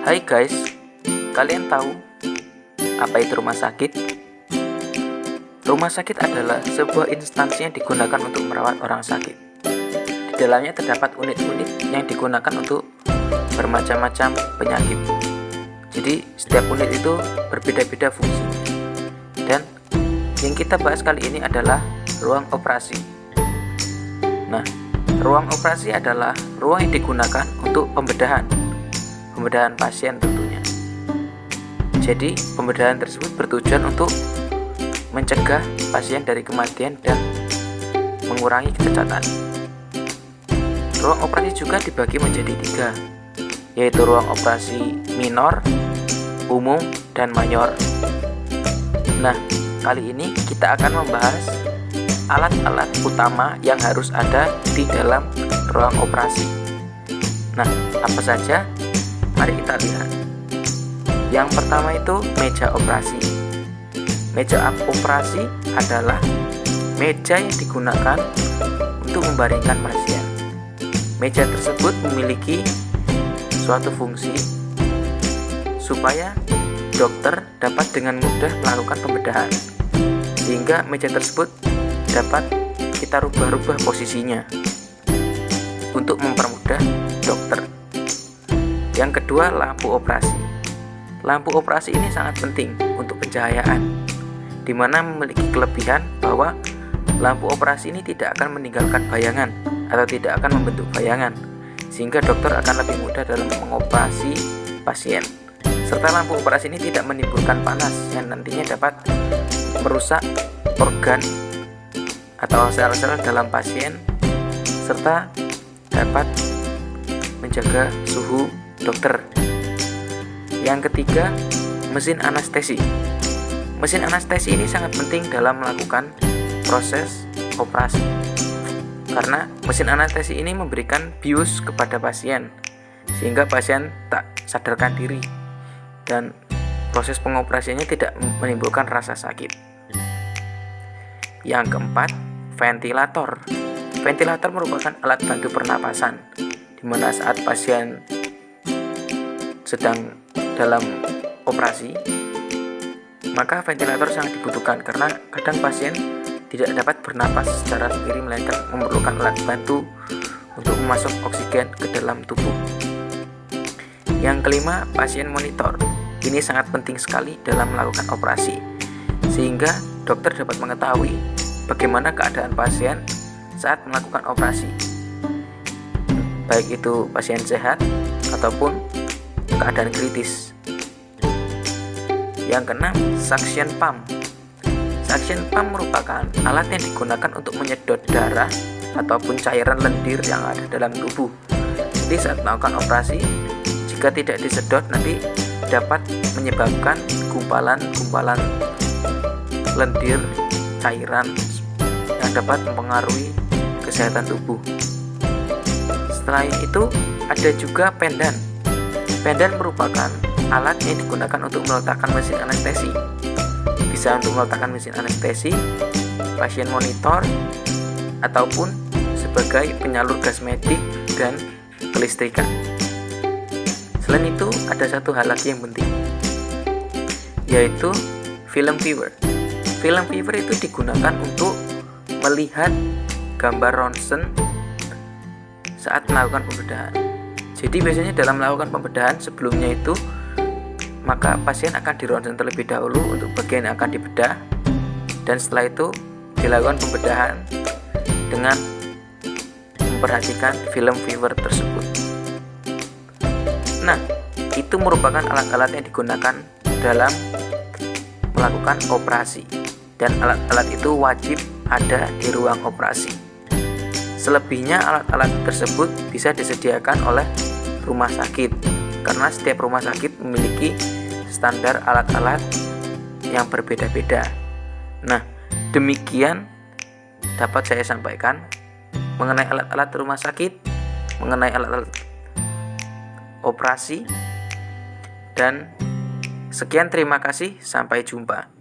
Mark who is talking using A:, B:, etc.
A: Hai guys, kalian tahu apa itu rumah sakit? Rumah sakit adalah sebuah instansi yang digunakan untuk merawat orang sakit. Di dalamnya terdapat unit-unit yang digunakan untuk bermacam-macam penyakit. Jadi setiap unit itu berbeda-beda fungsi. Dan yang kita bahas kali ini adalah ruang operasi. Nah, ruang operasi adalah ruang yang digunakan untuk pembedahan pasien tentunya. Jadi pembedahan tersebut bertujuan untuk mencegah pasien dari kematian dan mengurangi kecacatan. Ruang operasi juga dibagi menjadi 3, yaitu ruang operasi minor, umum, dan mayor. Nah, kali ini kita akan membahas alat-alat utama yang harus ada di dalam ruang operasi. Nah, apa saja? Mari kita lihat. Yang pertama itu meja operasi. Meja operasi adalah meja yang digunakan untuk membaringkan pasien. Meja tersebut memiliki suatu fungsi supaya dokter dapat dengan mudah melakukan pembedahan, sehingga meja tersebut dapat kita rubah-rubah posisinya untuk mempermudah dokter. Yang kedua, lampu operasi. Lampu operasi ini sangat penting untuk pencahayaan, di mana memiliki kelebihan bahwa lampu operasi ini tidak akan meninggalkan bayangan atau tidak akan membentuk bayangan, sehingga dokter akan lebih mudah dalam mengoperasi pasien. Serta lampu operasi ini tidak menimbulkan panas yang nantinya dapat merusak organ atau sel-sel dalam pasien, serta dapat menjaga suhu dokter. Yang ketiga, mesin anestesi. Mesin anestesi ini sangat penting dalam melakukan proses operasi, karena mesin anestesi ini memberikan bius kepada pasien sehingga pasien tak sadarkan diri dan proses pengoperasiannya tidak menimbulkan rasa sakit. Yang keempat, ventilator. Ventilator merupakan alat bantu pernapasan, di mana saat pasien sedang dalam operasi, maka ventilator sangat dibutuhkan karena kadang pasien tidak dapat bernapas secara sendiri, melainkan memerlukan alat bantu untuk memasuk oksigen ke dalam tubuh. Yang kelima, pasien monitor. Ini sangat penting sekali dalam melakukan operasi, sehingga dokter dapat mengetahui bagaimana keadaan pasien saat melakukan operasi, baik itu pasien sehat ataupun keadaan kritis. Yang keenam, suction pump. Suction pump merupakan alat yang digunakan untuk menyedot darah ataupun cairan lendir yang ada dalam tubuh. Jadi saat melakukan operasi, jika tidak disedot nanti dapat menyebabkan gumpalan-gumpalan lendir cairan yang dapat mempengaruhi kesehatan tubuh. Setelah itu ada juga pendan. Pendan merupakan alat yang digunakan untuk meletakkan mesin anestesi. Bisa untuk meletakkan mesin anestesi, pasien monitor, ataupun sebagai penyalur gas medik dan kelistrikan. Selain itu, ada satu hal lagi yang penting, yaitu film viewer. Film viewer itu digunakan untuk melihat gambar ronsen saat melakukan pembedahan. Jadi biasanya dalam melakukan pembedahan sebelumnya itu, maka pasien akan dironsen terlebih dahulu untuk bagian yang akan dibedah, dan setelah itu dilakukan pembedahan dengan memperhatikan film viewer tersebut. Nah, itu merupakan alat-alat yang digunakan dalam melakukan operasi, dan alat-alat itu wajib ada di ruang operasi. Selebihnya alat-alat tersebut bisa disediakan oleh rumah sakit, karena setiap rumah sakit memiliki standar alat-alat yang berbeda-beda. Nah, demikian dapat saya sampaikan mengenai alat-alat rumah sakit, mengenai alat-alat operasi, dan sekian, terima kasih, sampai jumpa.